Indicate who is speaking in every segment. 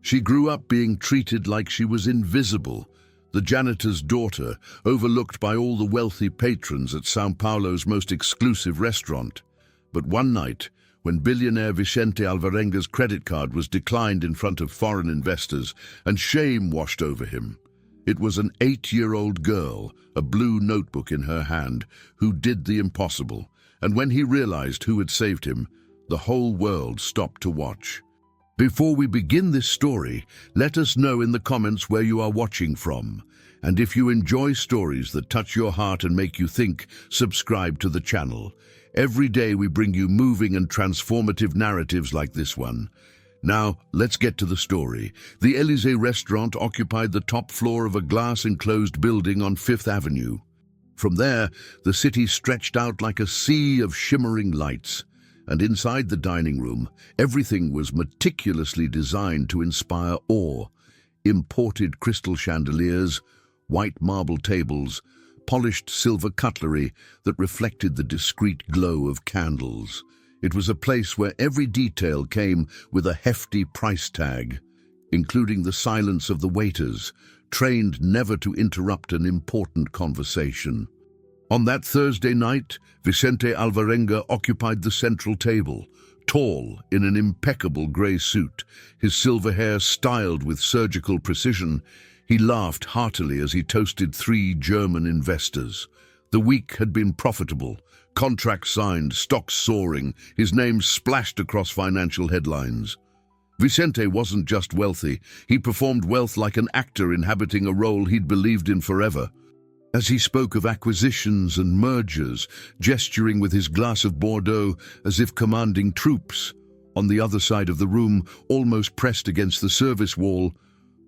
Speaker 1: She grew up being treated like she was invisible, the janitor's daughter, overlooked by all the wealthy patrons at São Paulo's most exclusive restaurant. But one night, when billionaire Vicente Alvarenga's credit card was declined in front of foreign investors and shame washed over him, it was an 8-year-old girl, a blue notebook in her hand, who did the impossible. And when he realized who had saved him, the whole world stopped to watch. Before we begin this story, let us know in the comments where you are watching from. And if you enjoy stories that touch your heart and make you think, subscribe to the channel. Every day we bring you moving and transformative narratives like this one. Now, let's get to the story. The Élysée restaurant occupied the top floor of a glass-enclosed building on Fifth Avenue. From there, the city stretched out like a sea of shimmering lights. And inside the dining room, everything was meticulously designed to inspire awe. Imported crystal chandeliers, white marble tables, polished silver cutlery that reflected the discreet glow of candles. It was a place where every detail came with a hefty price tag, including the silence of the waiters, trained never to interrupt an important conversation. On that Thursday night, Vicente Alvarenga occupied the central table, tall in an impeccable grey suit, his silver hair styled with surgical precision. He laughed heartily as he toasted 3 German investors. The week had been profitable, contracts signed, stocks soaring, his name splashed across financial headlines. Vicente wasn't just wealthy, he performed wealth like an actor inhabiting a role he'd believed in forever. As he spoke of acquisitions and mergers, gesturing with his glass of Bordeaux as if commanding troops, on the other side of the room, almost pressed against the service wall,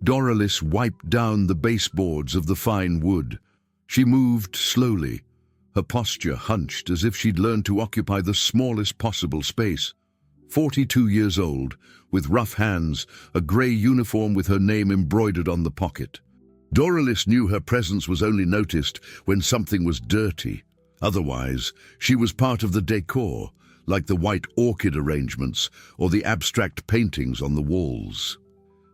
Speaker 1: Doralice wiped down the baseboards of the fine wood. She moved slowly, her posture hunched as if she'd learned to occupy the smallest possible space. 42 years old, with rough hands, a grey uniform with her name embroidered on the pocket. Doralice knew her presence was only noticed when something was dirty. Otherwise, she was part of the decor, like the white orchid arrangements or the abstract paintings on the walls.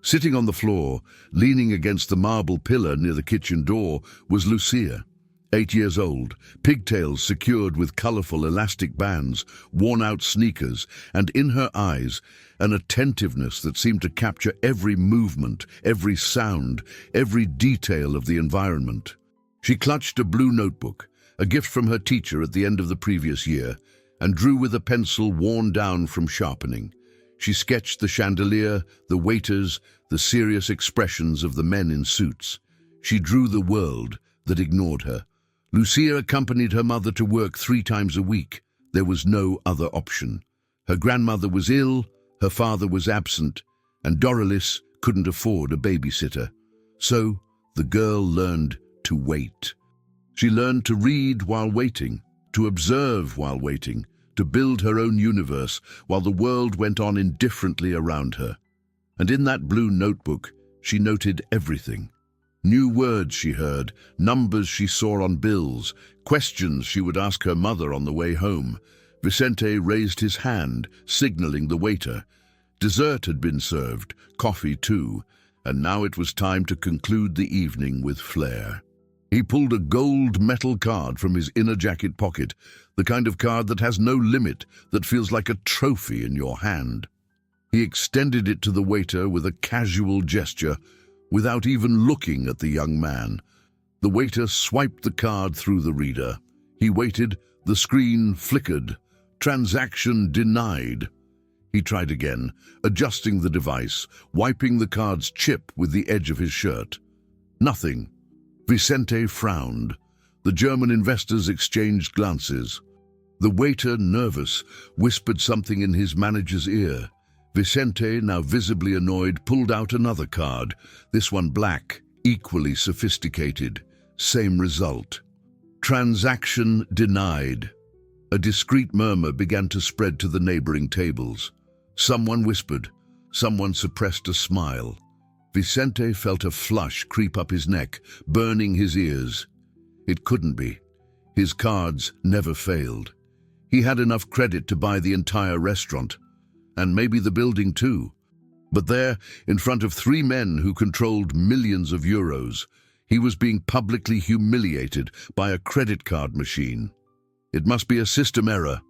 Speaker 1: Sitting on the floor, leaning against the marble pillar near the kitchen door, was Lucia, 8 years old, pigtails secured with colourful elastic bands, worn-out sneakers, and in her eyes, an attentiveness that seemed to capture every movement, every sound, every detail of the environment. She clutched a blue notebook, a gift from her teacher at the end of the previous year, and drew with a pencil worn down from sharpening. She sketched the chandelier, the waiters, the serious expressions of the men in suits. She drew the world that ignored her. Lucia accompanied her mother to work 3 times a week. There was no other option. Her grandmother was ill, her father was absent, and Doralice couldn't afford a babysitter. So the girl learned to wait. She learned to read while waiting, to observe while waiting, to build her own universe while the world went on indifferently around her. And in that blue notebook, she noted everything. New words she heard, numbers she saw on bills, questions she would ask her mother on the way home. Vicente raised his hand, signaling the waiter. Dessert had been served, coffee too, and now it was time to conclude the evening with flair. He pulled a gold metal card from his inner jacket pocket, the kind of card that has no limit, that feels like a trophy in your hand. He extended it to the waiter with a casual gesture, without even looking at the young man. The waiter swiped the card through the reader. He waited, the screen flickered. Transaction denied. He tried again, adjusting the device, wiping the card's chip with the edge of his shirt. Nothing. Vicente frowned. The German investors exchanged glances. The waiter, nervous, whispered something in his manager's ear. Vicente, now visibly annoyed, pulled out another card, this one black, equally sophisticated. Same result. Transaction denied. A discreet murmur began to spread to the neighboring tables. Someone whispered. Someone suppressed a smile. Vicente felt a flush creep up his neck, burning his ears. It couldn't be. His cards never failed. He had enough credit to buy the entire restaurant. And maybe the building too. But there, in front of three men who controlled millions of euros, he was being publicly humiliated by a credit card machine. "It must be a system error,"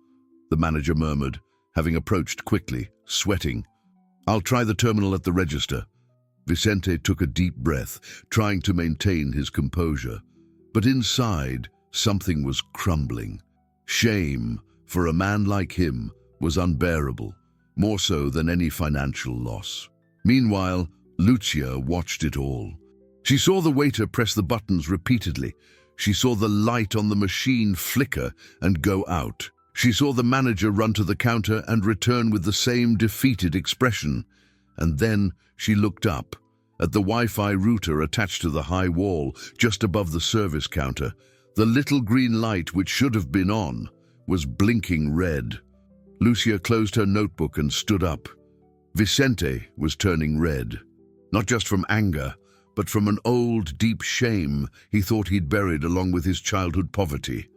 Speaker 1: the manager murmured, having approached quickly, sweating. "I'll try the terminal at the register." Vicente took a deep breath, trying to maintain his composure. But inside, something was crumbling. Shame, for a man like him, was unbearable, more so than any financial loss. Meanwhile, Lucia watched it all. She saw the waiter press the buttons repeatedly. She saw the light on the machine flicker and go out. She saw the manager run to the counter and return with the same defeated expression. And then she looked up at the Wi-Fi router attached to the high wall just above the service counter. The little green light, which should have been on, was blinking red. Lucia closed her notebook and stood up. Vicente was turning red, not just from anger, but from an old, deep shame he thought he'd buried along with his childhood poverty.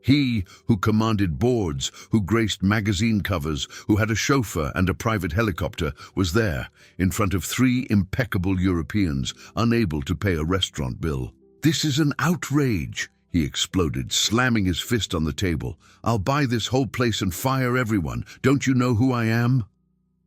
Speaker 1: He, who commanded boards, who graced magazine covers, who had a chauffeur and a private helicopter, was there, in front of three impeccable Europeans, unable to pay a restaurant bill. "This is an outrage," he exploded, slamming his fist on the table. "I'll buy this whole place and fire everyone. Don't you know who I am?"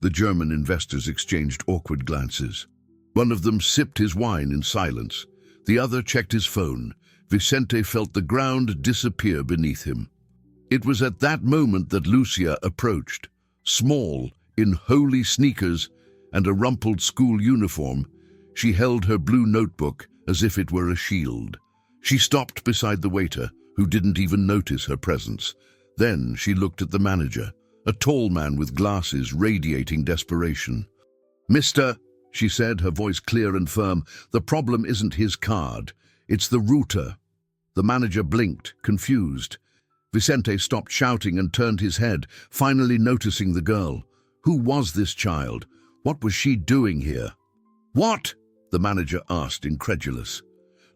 Speaker 1: The German investors exchanged awkward glances. One of them sipped his wine in silence. The other checked his phone. Vicente felt the ground disappear beneath him. It was at that moment that Lucia approached. Small, in holey sneakers and a rumpled school uniform, she held her blue notebook as if it were a shield. She stopped beside the waiter, who didn't even notice her presence. Then she looked at the manager, a tall man with glasses radiating desperation. "Mister," she said, her voice clear and firm, "the problem isn't his card. It's the router." The manager blinked, confused. Vicente stopped shouting and turned his head, finally noticing the girl. Who was this child? What was she doing here? "What?" the manager asked, incredulous.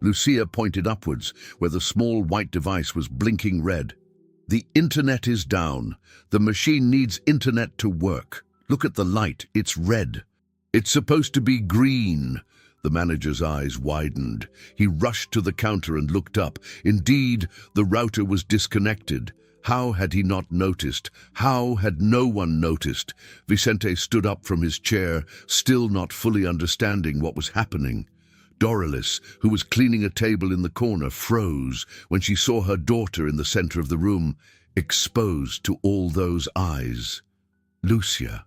Speaker 1: Lucia pointed upwards, where the small white device was blinking red. "The internet is down. The machine needs internet to work. Look at the light. It's red." "It's supposed to be green." The manager's eyes widened. He rushed to the counter and looked up. Indeed, the router was disconnected. How had he not noticed? How had no one noticed? Vicente stood up from his chair, still not fully understanding what was happening. Doralice, who was cleaning a table in the corner, froze when she saw her daughter in the center of the room, exposed to all those eyes. "Lucia,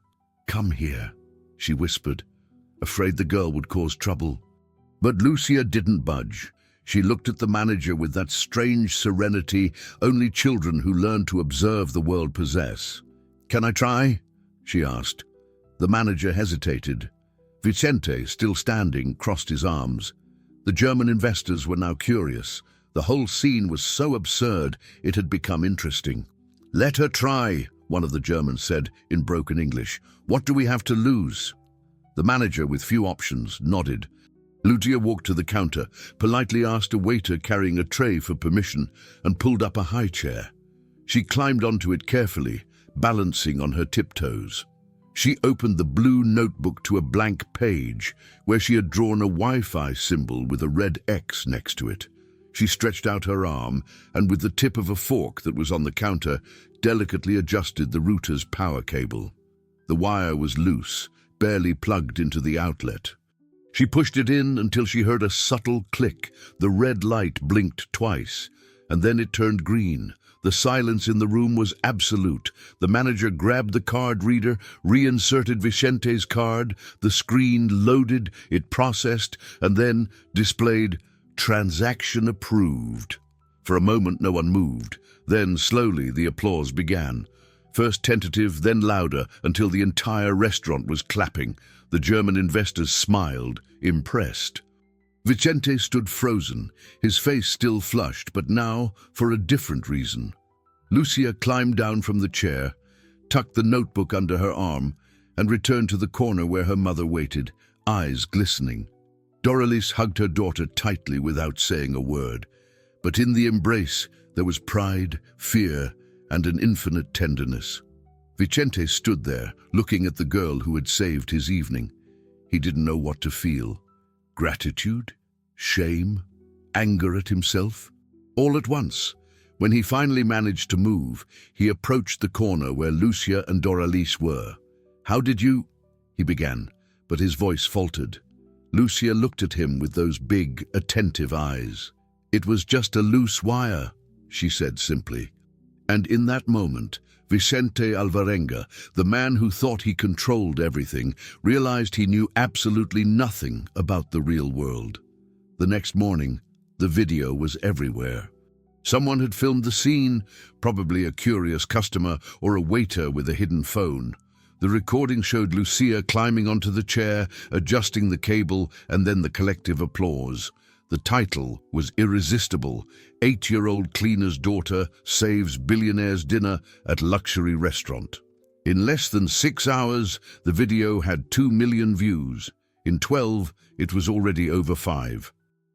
Speaker 1: come here," she whispered, afraid the girl would cause trouble. But Lucia didn't budge. She looked at the manager with that strange serenity only children who learn to observe the world possess. "Can I try?" she asked. The manager hesitated. Vicente, still standing, crossed his arms. The German investors were now curious. The whole scene was so absurd it had become interesting. "Let her try," one of the Germans said in broken English. "What do we have to lose?" The manager, with few options, nodded. Lucia walked to the counter, politely asked a waiter carrying a tray for permission, and pulled up a high chair. She climbed onto it carefully, balancing on her tiptoes. She opened the blue notebook to a blank page, where she had drawn a Wi-Fi symbol with a red X next to it. She stretched out her arm, and with the tip of a fork that was on the counter, delicately adjusted the router's power cable. The wire was loose, barely plugged into the outlet. She pushed it in until she heard a subtle click. The red light blinked twice, and then it turned green. The silence in the room was absolute. The manager grabbed the card reader, reinserted Vicente's card. The screen loaded, it processed, and then displayed "Transaction approved." For a moment no one moved. Then slowly the applause began. First tentative, then louder, until the entire restaurant was clapping. The German investors smiled, impressed. Vicente stood frozen, his face still flushed, but now for a different reason. Lucia climbed down from the chair, tucked the notebook under her arm, and returned to the corner where her mother waited, eyes glistening. Doralice hugged her daughter tightly without saying a word. But in the embrace there was pride, fear, and an infinite tenderness. Vicente stood there, looking at the girl who had saved his evening. He didn't know what to feel. Gratitude? Shame? Anger at himself? All at once. When he finally managed to move, he approached the corner where Lucia and Doralice were. "How did you—" he began, but his voice faltered. Lucia looked at him with those big, attentive eyes. "It was just a loose wire," she said simply. And in that moment, Vicente Alvarenga, the man who thought he controlled everything, realized he knew absolutely nothing about the real world. The next morning, the video was everywhere. Someone had filmed the scene, probably a curious customer or a waiter with a hidden phone. The recording showed Lucia climbing onto the chair, adjusting the cable, and then the collective applause. The title was irresistible: 8-year-old cleaner's daughter saves billionaire's dinner at luxury restaurant. In less than 6 hours, the video had 2 million views. In 12, it was already over 5.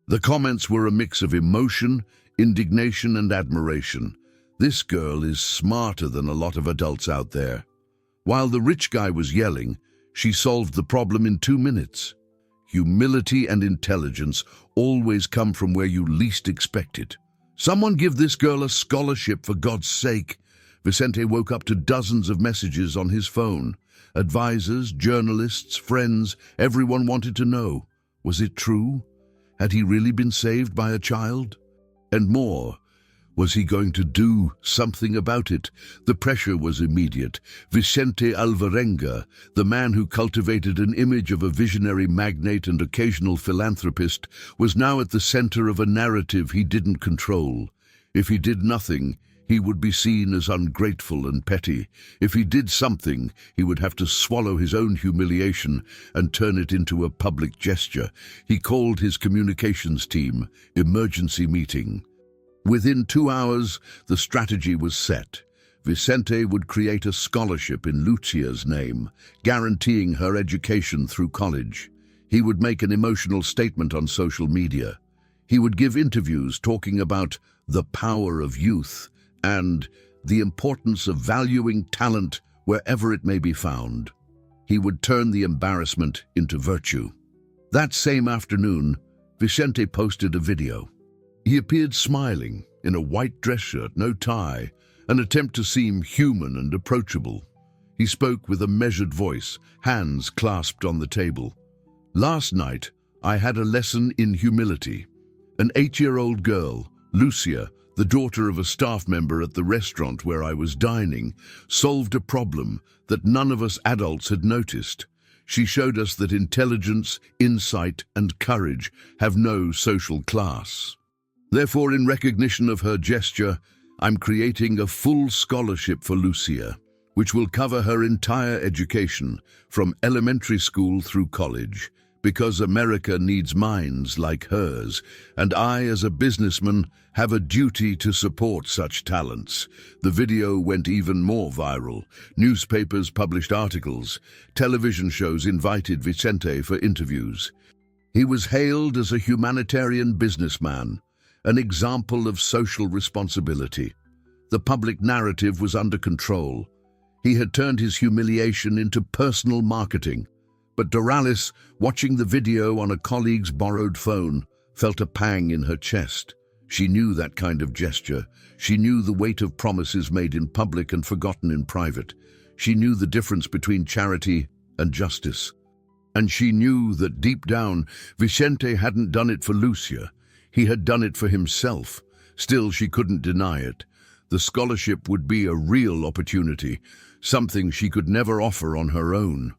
Speaker 1: The comments were a mix of emotion, indignation, and admiration. "This girl is smarter than a lot of adults out there." While the rich guy was yelling, she solved the problem in 2 minutes. Humility and intelligence always come from where you least expect it. "Someone give this girl a scholarship, for God's sake." Vicente woke up to dozens of messages on his phone. Advisors, journalists, friends, everyone wanted to know. Was it true? Had he really been saved by a child? And more, was he going to do something about it? The pressure was immediate. Vicente Alvarenga, the man who cultivated an image of a visionary magnate and occasional philanthropist, was now at the center of a narrative he didn't control. If he did nothing, he would be seen as ungrateful and petty. If he did something, he would have to swallow his own humiliation and turn it into a public gesture. He called his communications team. Emergency meeting. Within 2 hours, the strategy was set. Vicente would create a scholarship in Lucia's name, guaranteeing her education through college. He would make an emotional statement on social media. He would give interviews talking about the power of youth and the importance of valuing talent wherever it may be found. He would turn the embarrassment into virtue. That same afternoon, Vicente posted a video. He appeared smiling, in a white dress shirt, no tie, an attempt to seem human and approachable. He spoke with a measured voice, hands clasped on the table. "Last night, I had a lesson in humility. An 8-year-old girl, Lucia, the daughter of a staff member at the restaurant where I was dining, solved a problem that none of us adults had noticed. She showed us that intelligence, insight, and courage have no social class. Therefore, in recognition of her gesture, I'm creating a full scholarship for Lucia, which will cover her entire education, from elementary school through college, because America needs minds like hers, and I, as a businessman, have a duty to support such talents." The video went even more viral. Newspapers published articles. Television shows invited Vicente for interviews. He was hailed as a humanitarian businessman, an example of social responsibility. The public narrative was under control. He had turned his humiliation into personal marketing. But Doralice, watching the video on a colleague's borrowed phone, felt a pang in her chest. She knew that kind of gesture. She knew the weight of promises made in public and forgotten in private. She knew the difference between charity and justice. And she knew that deep down, Vicente hadn't done it for Lucia. He had done it for himself. Still, she couldn't deny it. The scholarship would be a real opportunity, something she could never offer on her own.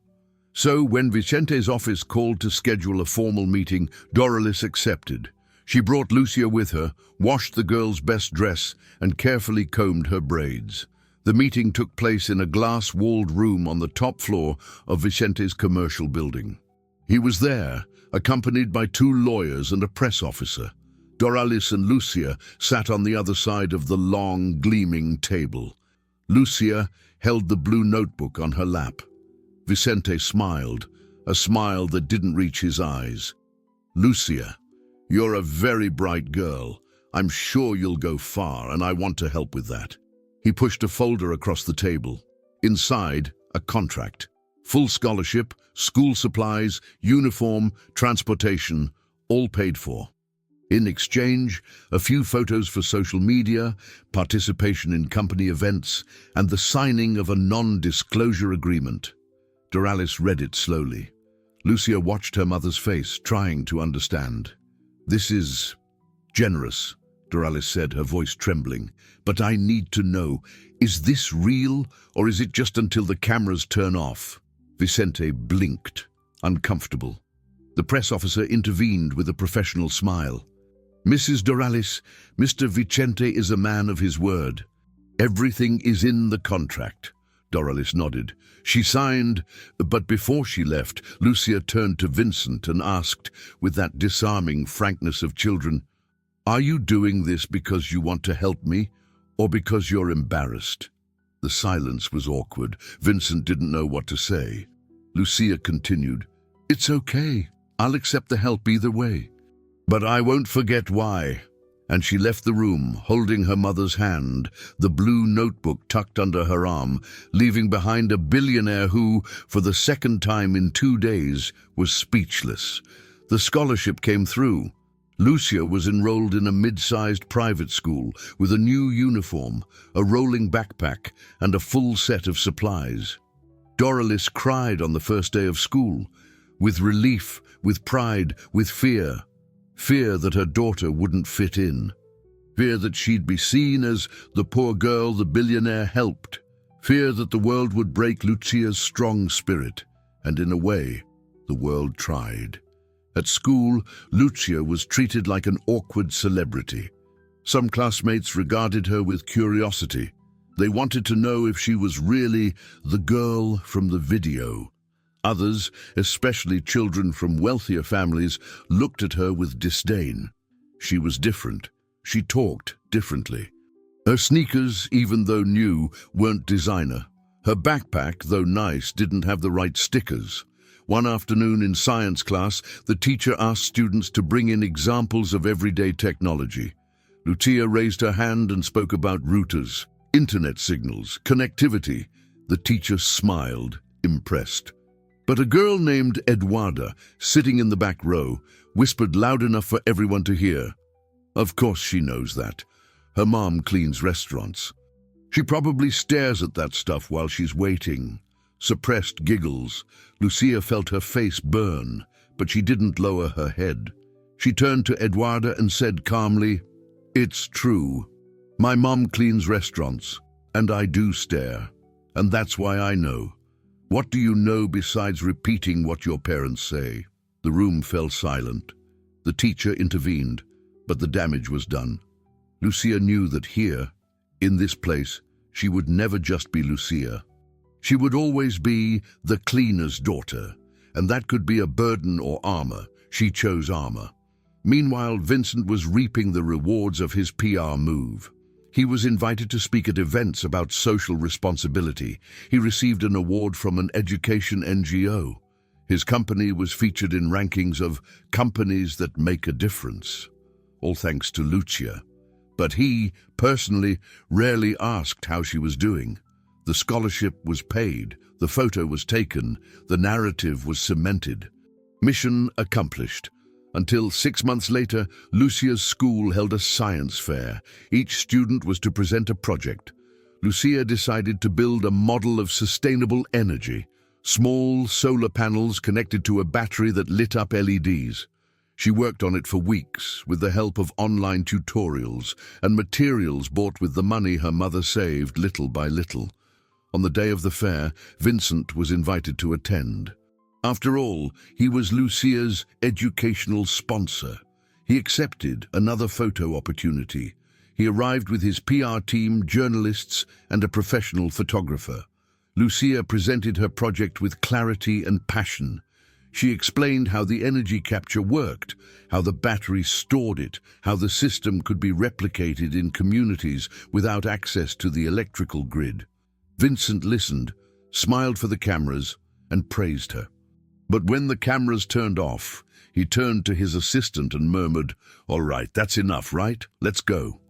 Speaker 1: So, when Vicente's office called to schedule a formal meeting, Doralice accepted. She brought Lucia with her, washed the girl's best dress, and carefully combed her braids. The meeting took place in a glass-walled room on the top floor of Vicente's commercial building. He was there, accompanied by 2 lawyers and a press officer. Doralice and Lucia sat on the other side of the long, gleaming table. Lucia held the blue notebook on her lap. Vicente smiled, a smile that didn't reach his eyes. "Lucia, you're a very bright girl. I'm sure you'll go far, and I want to help with that." He pushed a folder across the table. Inside, a contract. Full scholarship, school supplies, uniform, transportation, all paid for. In exchange, a few photos for social media, participation in company events, and the signing of a non-disclosure agreement. Doralis read it slowly. Lucia watched her mother's face, trying to understand. "This is generous," Doralis said, her voice trembling. "But I need to know, is this real, or is it just until the cameras turn off?" Vicente blinked, uncomfortable. The press officer intervened with a professional smile. "Mrs. Doralis, Mr. Vicente is a man of his word. Everything is in the contract." Doralis nodded. She signed, but before she left, Lucia turned to Vincent and asked, with that disarming frankness of children, "Are you doing this because you want to help me, or because you're embarrassed?" The silence was awkward. Vincent didn't know what to say. Lucia continued, "It's okay. I'll accept the help either way. But I won't forget why." And she left the room, holding her mother's hand, the blue notebook tucked under her arm, leaving behind a billionaire who, for the second time in 2 days, was speechless. The scholarship came through. Lucia was enrolled in a mid-sized private school with a new uniform, a rolling backpack, and a full set of supplies. Doralis cried on the first day of school, with relief, with pride, with fear. Fear that her daughter wouldn't fit in. Fear that she'd be seen as the poor girl the billionaire helped. Fear that the world would break Lucia's strong spirit. And in a way, the world tried. At school, Lucia was treated like an awkward celebrity. Some classmates regarded her with curiosity. They wanted to know if she was really the girl from the video. Others, especially children from wealthier families, looked at her with disdain. She was different. She talked differently. Her sneakers, even though new, weren't designer. Her backpack, though nice, didn't have the right stickers. One afternoon in science class, the teacher asked students to bring in examples of everyday technology. Lucia raised her hand and spoke about routers, internet signals, connectivity. The teacher smiled, impressed. But a girl named Eduarda, sitting in the back row, whispered loud enough for everyone to hear. Of course she knows that. Her mom cleans restaurants. She probably stares at that stuff while she's waiting. Suppressed giggles. Lucia felt her face burn, but she didn't lower her head. She turned to Eduarda and said calmly, "It's true. My mom cleans restaurants, and I do stare. And that's why I know. What do you know besides repeating what your parents say?" The room fell silent. The teacher intervened, but the damage was done. Lucia knew that here, in this place, she would never just be Lucia. She would always be the cleaner's daughter, and that could be a burden or armor. She chose armor. Meanwhile, Vincent was reaping the rewards of his PR move. He was invited to speak at events about social responsibility. He received an award from an education NGO. His company was featured in rankings of companies that make a difference. All thanks to Lucia. But he, personally, rarely asked how she was doing. The scholarship was paid, the photo was taken, the narrative was cemented. Mission accomplished. Until 6 months later, Lucia's school held a science fair. Each student was to present a project. Lucia decided to build a model of sustainable energy, small solar panels connected to a battery that lit up LEDs. She worked on it for weeks with the help of online tutorials and materials bought with the money her mother saved little by little. On the day of the fair, Vincent was invited to attend. After all, he was Lucia's educational sponsor. He accepted another photo opportunity. He arrived with his PR team, journalists, and a professional photographer. Lucia presented her project with clarity and passion. She explained how the energy capture worked, how the battery stored it, how the system could be replicated in communities without access to the electrical grid. Vincent listened, smiled for the cameras, and praised her. But when the cameras turned off, he turned to his assistant and murmured, "All right, that's enough, right? Let's go."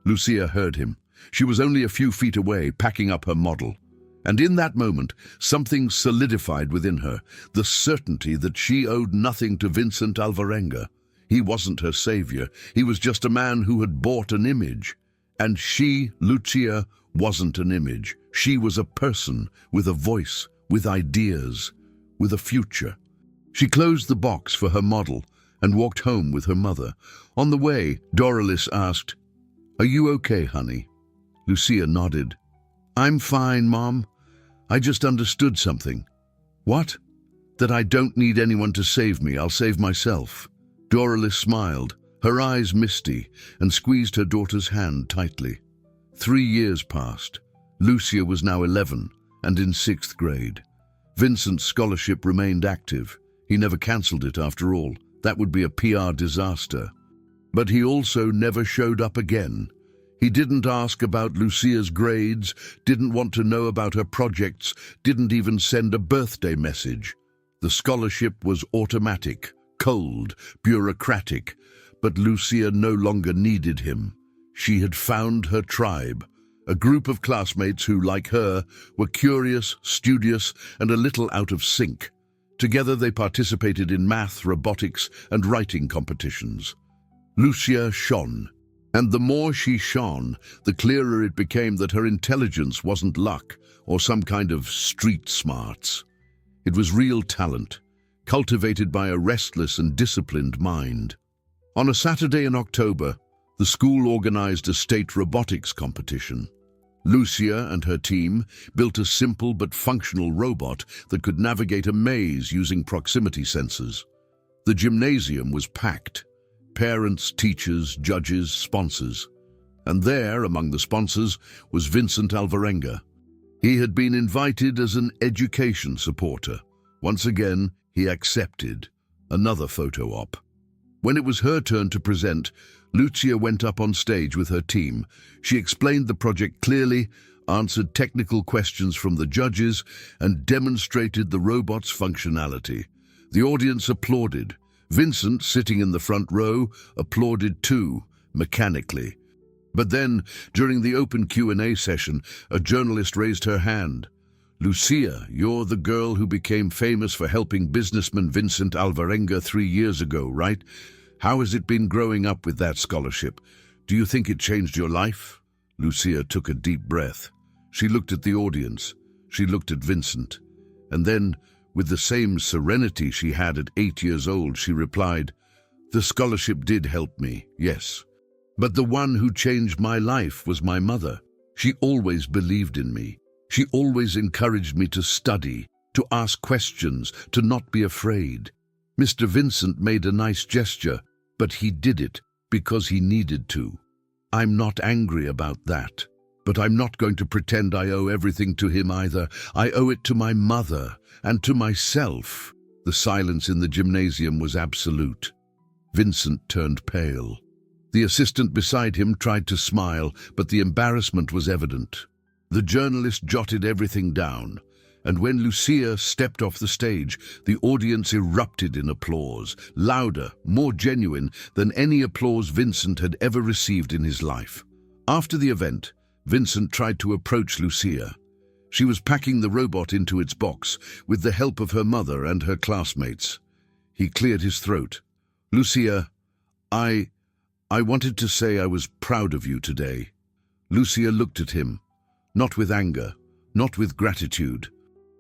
Speaker 1: Lucia heard him. She was only a few feet away, packing up her model. And in that moment, something solidified within her, the certainty that she owed nothing to Vincent Alvarenga. He wasn't her savior. He was just a man who had bought an image. And she, Lucia, wasn't an image. She was a person with a voice, with ideas, with a future. She closed the box for her model and walked home with her mother. On the way, Doralice asked, "Are you okay, honey?" Lucia nodded. "I'm fine, Mom. I just understood something." "What?" "That I don't need anyone to save me. I'll save myself." Doralice smiled, her eyes misty, and squeezed her daughter's hand tightly. 3 years passed. Lucia was now 11 and in 6th grade. Vincent's scholarship remained active. He never cancelled it after all. That would be a PR disaster. But he also never showed up again. He didn't ask about Lucia's grades, didn't want to know about her projects, didn't even send a birthday message. The scholarship was automatic, cold, bureaucratic, but Lucia no longer needed him. She had found her tribe, a group of classmates who, like her, were curious, studious, and a little out of sync. Together they participated in math, robotics, and writing competitions. Lucia shone. And the more she shone, the clearer it became that her intelligence wasn't luck or some kind of street smarts. It was real talent, cultivated by a restless and disciplined mind. On a Saturday in October, the school organized a state robotics competition. Lucia and her team built a simple but functional robot that could navigate a maze using proximity sensors. The gymnasium was packed. Parents, teachers, judges, sponsors. And there, among the sponsors, was Vincent Alvarenga. He had been invited as an education supporter. Once again, he accepted. Another photo op. When it was her turn to present, Lucia went up on stage with her team. She explained the project clearly, answered technical questions from the judges, and demonstrated the robot's functionality. The audience applauded. Vincent, sitting in the front row, applauded too, mechanically. But then, during the open Q&A session, a journalist raised her hand. "Lucia, you're the girl who became famous for helping businessman Vincent Alvarenga 3 years ago, right? How has it been growing up with that scholarship? Do you think it changed your life?" Lucia took a deep breath. She looked at the audience. She looked at Vincent. And then, with the same serenity she had at 8 years old, she replied, "The scholarship did help me, yes. But the one who changed my life was my mother. She always believed in me. She always encouraged me to study, to ask questions, to not be afraid. Mr. Vincent made a nice gesture, but he did it because he needed to. I'm not angry about that. But I'm not going to pretend I owe everything to him either. I owe it to my mother and to myself." The silence in the gymnasium was absolute. Vincent turned pale. The assistant beside him tried to smile, but the embarrassment was evident. The journalist jotted everything down, and when Lucia stepped off the stage, the audience erupted in applause, louder, more genuine than any applause Vincent had ever received in his life. After the event, Vincent tried to approach Lucia. She was packing the robot into its box with the help of her mother and her classmates. He cleared his throat. "Lucia, I wanted to say I was proud of you today." Lucia looked at him, not with anger, not with gratitude,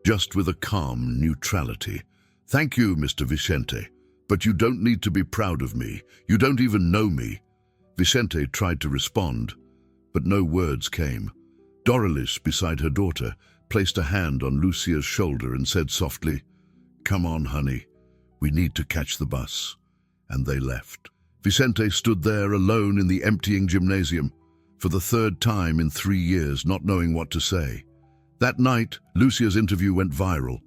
Speaker 1: just with a calm neutrality. "Thank you, Mr. Vicente, but you don't need to be proud of me. You don't even know me." Vicente tried to respond, but no words came. Doralice, beside her daughter, placed a hand on Lucia's shoulder and said softly, "Come on, honey. We need to catch the bus." And they left. Vicente stood there alone in the emptying gymnasium, for the 3rd time in 3 years, not knowing what to say. That night, Lucia's interview went viral.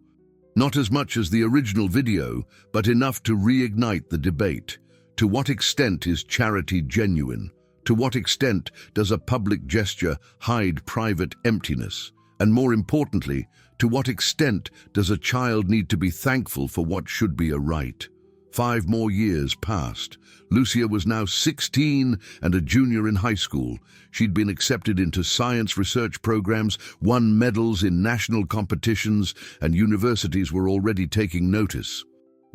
Speaker 1: Not as much as the original video, but enough to reignite the debate. To what extent is charity genuine? To what extent does a public gesture hide private emptiness? And more importantly, to what extent does a child need to be thankful for what should be a right? 5 more years passed. Lucia was now 16 and a junior in high school. She'd been accepted into science research programs, won medals in national competitions, and universities were already taking notice.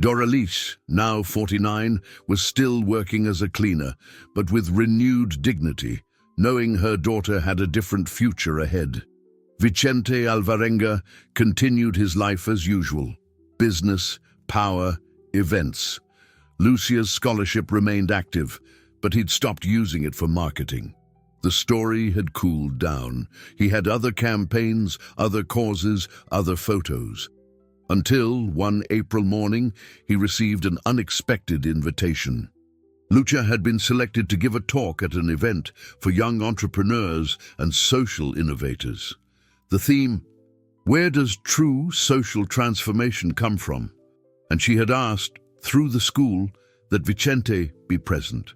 Speaker 1: Doralice, now 49, was still working as a cleaner, but with renewed dignity, knowing her daughter had a different future ahead. Vicente Alvarenga continued his life as usual. Business, power, events. Lucia's scholarship remained active, but he'd stopped using it for marketing. The story had cooled down. He had other campaigns, other causes, other photos. Until, one April morning, he received an unexpected invitation. Lucia had been selected to give a talk at an event for young entrepreneurs and social innovators. The theme, "Where does true social transformation come from?" And she had asked, through the school, that Vicente be present.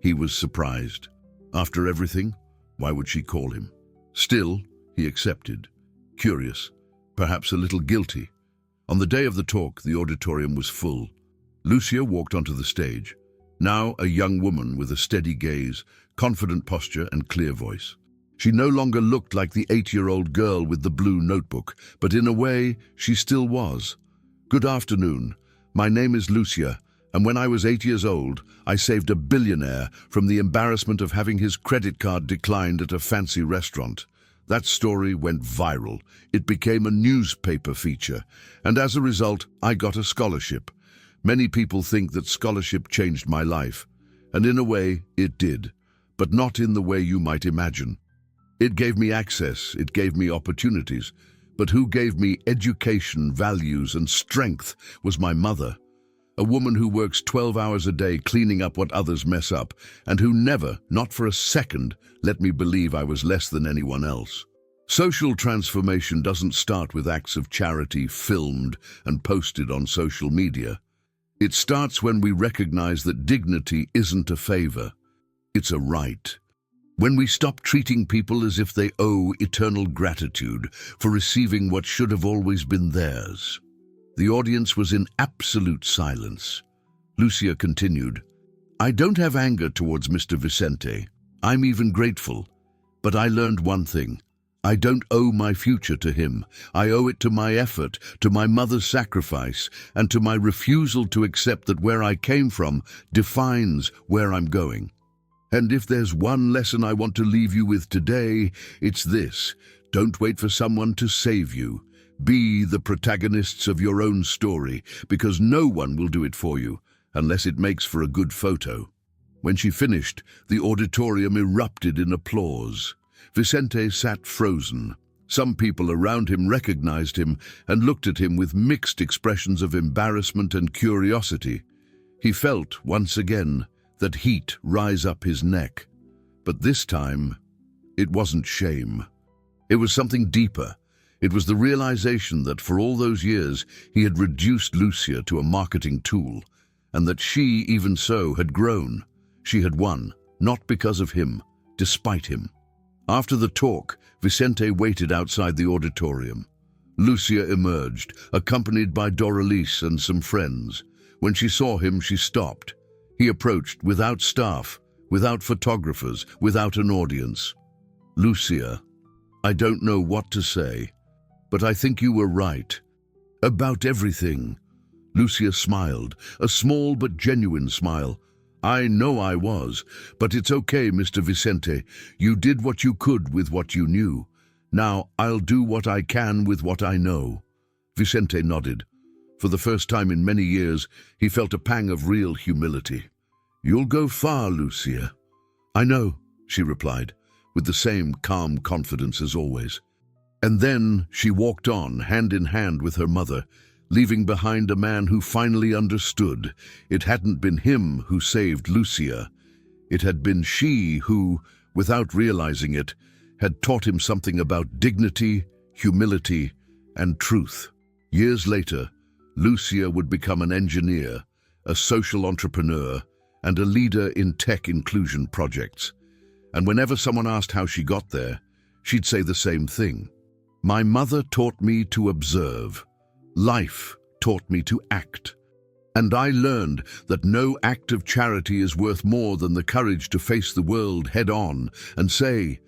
Speaker 1: He was surprised. After everything, why would she call him? Still, he accepted. Curious, perhaps a little guilty. On the day of the talk, the auditorium was full. Lucia walked onto the stage, now a young woman with a steady gaze, confident posture and clear voice. She no longer looked like the 8-year-old girl with the blue notebook, but in a way, she still was. "Good afternoon. My name is Lucia, and when I was 8 years old, I saved a billionaire from the embarrassment of having his credit card declined at a fancy restaurant. That story went viral. It became a newspaper feature, and as a result, I got a scholarship. Many people think that scholarship changed my life, and in a way, it did, but not in the way you might imagine. It gave me access, it gave me opportunities, but who gave me education, values, and strength was my mother. A woman who works 12 hours a day cleaning up what others mess up, and who never, not for a second, let me believe I was less than anyone else. Social transformation doesn't start with acts of charity filmed and posted on social media. It starts when we recognize that dignity isn't a favor, it's a right. When we stop treating people as if they owe eternal gratitude for receiving what should have always been theirs. The audience was in absolute silence. Lucia continued, "I don't have anger towards Mr. Vicente. I'm even grateful. But I learned one thing. I don't owe my future to him. I owe it to my effort, to my mother's sacrifice, and to my refusal to accept that where I came from defines where I'm going. And if there's one lesson I want to leave you with today, it's this. Don't wait for someone to save you. Be the protagonists of your own story, because no one will do it for you, unless it makes for a good photo." When she finished, the auditorium erupted in applause. Vicente sat frozen. Some people around him recognized him and looked at him with mixed expressions of embarrassment and curiosity. He felt, once again, that heat rise up his neck. But this time, it wasn't shame. It was something deeper. It was the realization that for all those years, he had reduced Lucia to a marketing tool, and that she, even so, had grown. She had won, not because of him, despite him. After the talk, Vicente waited outside the auditorium. Lucia emerged, accompanied by Doralice and some friends. When she saw him, she stopped. He approached without staff, without photographers, without an audience. "Lucia, I don't know what to say, but I think you were right. About everything." Lucia smiled, a small but genuine smile. "I know I was, but it's okay, Mr. Vicente. You did what you could with what you knew. Now I'll do what I can with what I know." Vicente nodded. For the first time in many years, he felt a pang of real humility. "You'll go far, Lucia." "I know," she replied, with the same calm confidence as always. And then she walked on, hand in hand with her mother, leaving behind a man who finally understood. It hadn't been him who saved Lucia. It had been she who, without realizing it, had taught him something about dignity, humility, and truth. Years later, Lucia would become an engineer, a social entrepreneur, and a leader in tech inclusion projects. And whenever someone asked how she got there, she'd say the same thing. "My mother taught me to observe. Life taught me to act." And I learned that no act of charity is worth more than the courage to face the world head-on and say,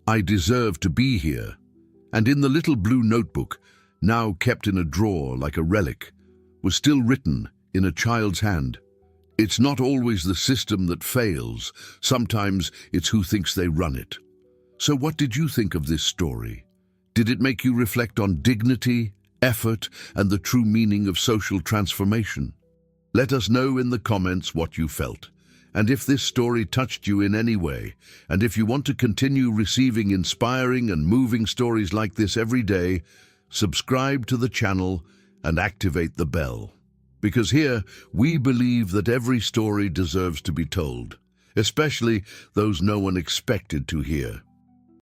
Speaker 1: I deserve to be here. And in the little blue notebook, now kept in a drawer like a relic, was still written in a child's hand. It's not always the system that fails. Sometimes it's who thinks they run it. So what did you think of this story? Did it make you reflect on dignity, effort, and the true meaning of social transformation? Let us know in the comments what you felt, and if this story touched you in any way, and if you want to continue receiving inspiring and moving stories like this every day, subscribe to the channel and activate the bell. Because here, we believe that every story deserves to be told, especially those no one expected to hear.